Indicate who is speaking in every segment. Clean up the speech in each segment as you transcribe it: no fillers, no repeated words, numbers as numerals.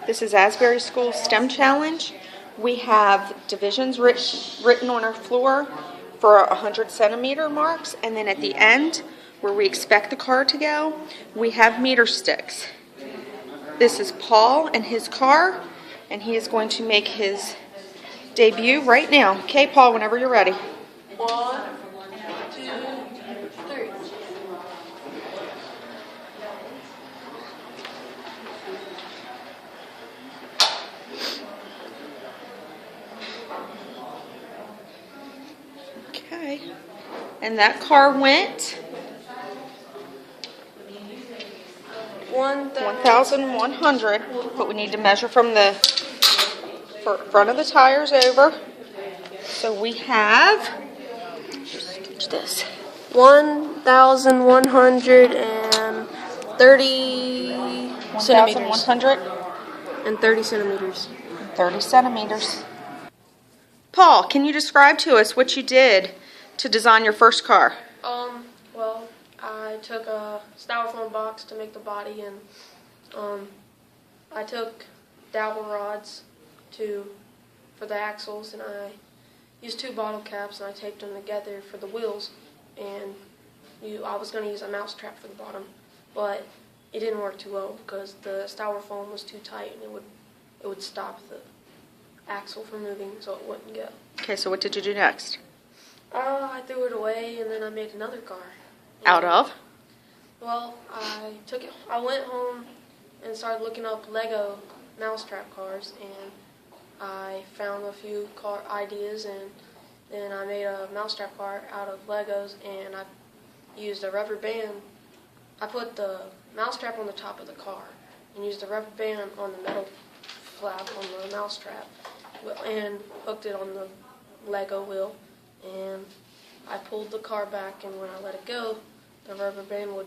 Speaker 1: This is Asbury School STEM Challenge. We have divisions written on our floor for 100 centimeter marks, and then at the end, where we expect the car to go, we have meter sticks. This is Paul and his car, and he is going to make his debut right now. Okay, Paul, whenever you're ready.
Speaker 2: 1, 2, 3.
Speaker 1: Okay, and that car went 1,100, but we need to measure from the front of the tires over. So we have, sketch this,
Speaker 2: 1,130 centimeters.
Speaker 1: 1,130
Speaker 2: centimeters.
Speaker 1: 30 centimeters. Paul, can you describe to us what you did to design your first car?
Speaker 2: Well, I took a styrofoam box to make the body, and I took dowel rods for the axles, and I used 2 bottle caps, and I taped them together for the wheels, and I was going to use a mousetrap for the bottom, but it didn't work too well because the styrofoam was too tight, and it would stop the axle from moving, so it wouldn't go.
Speaker 1: Okay, so what did you do next?
Speaker 2: I threw it away, and then I made another car.
Speaker 1: Out of?
Speaker 2: Well, I went home and started looking up Lego mousetrap cars, and I found a few car ideas, and then I made a mousetrap car out of Legos, and I used a rubber band. I put the mousetrap on the top of the car and used a rubber band on the metal flap on the mousetrap and hooked it on the Lego wheel, and I pulled the car back, and when I let it go, the rubber band would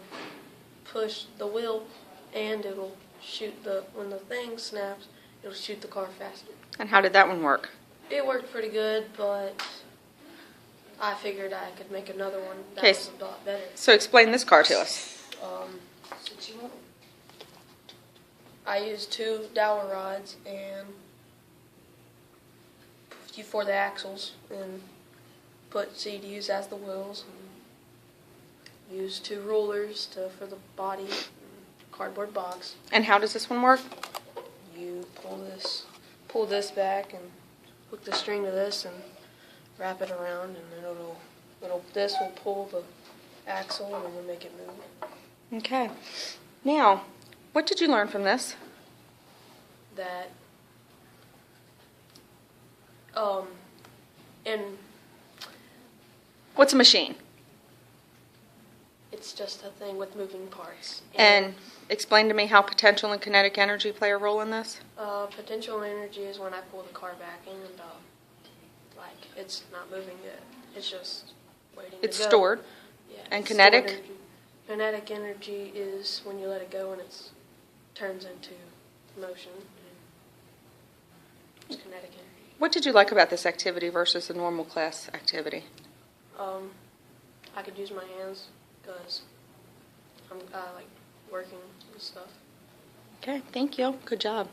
Speaker 2: push the wheel, and it'll shoot when the thing snaps, it'll shoot the car faster.
Speaker 1: And how did that one work?
Speaker 2: It worked pretty good, but I figured I could make another one that was a lot better.
Speaker 1: So explain this car to us.
Speaker 2: I used 2 dowel rods and for the axles, and put CDs as the wheels, and used 2 rulers for the body, cardboard box.
Speaker 1: And how does this one work?
Speaker 2: You pull this back, and hook the string to this, and wrap it around, and then this will pull the axle, and it'll make it move.
Speaker 1: Okay. Now, what did you learn from this?
Speaker 2: That and
Speaker 1: what's a machine?
Speaker 2: It's just a thing with moving parts.
Speaker 1: And explain to me how potential and kinetic energy play a role in this.
Speaker 2: Potential energy is when I pull the car back, and it's not moving yet. It's just waiting to go.
Speaker 1: It's stored.
Speaker 2: Yeah.
Speaker 1: And kinetic?
Speaker 2: Energy. Kinetic energy is when you let it go and it turns into motion. It's kinetic energy.
Speaker 1: What did you like about this activity versus a normal class activity?
Speaker 2: I could use my hands because I like working and stuff.
Speaker 1: Okay, thank you. Good job.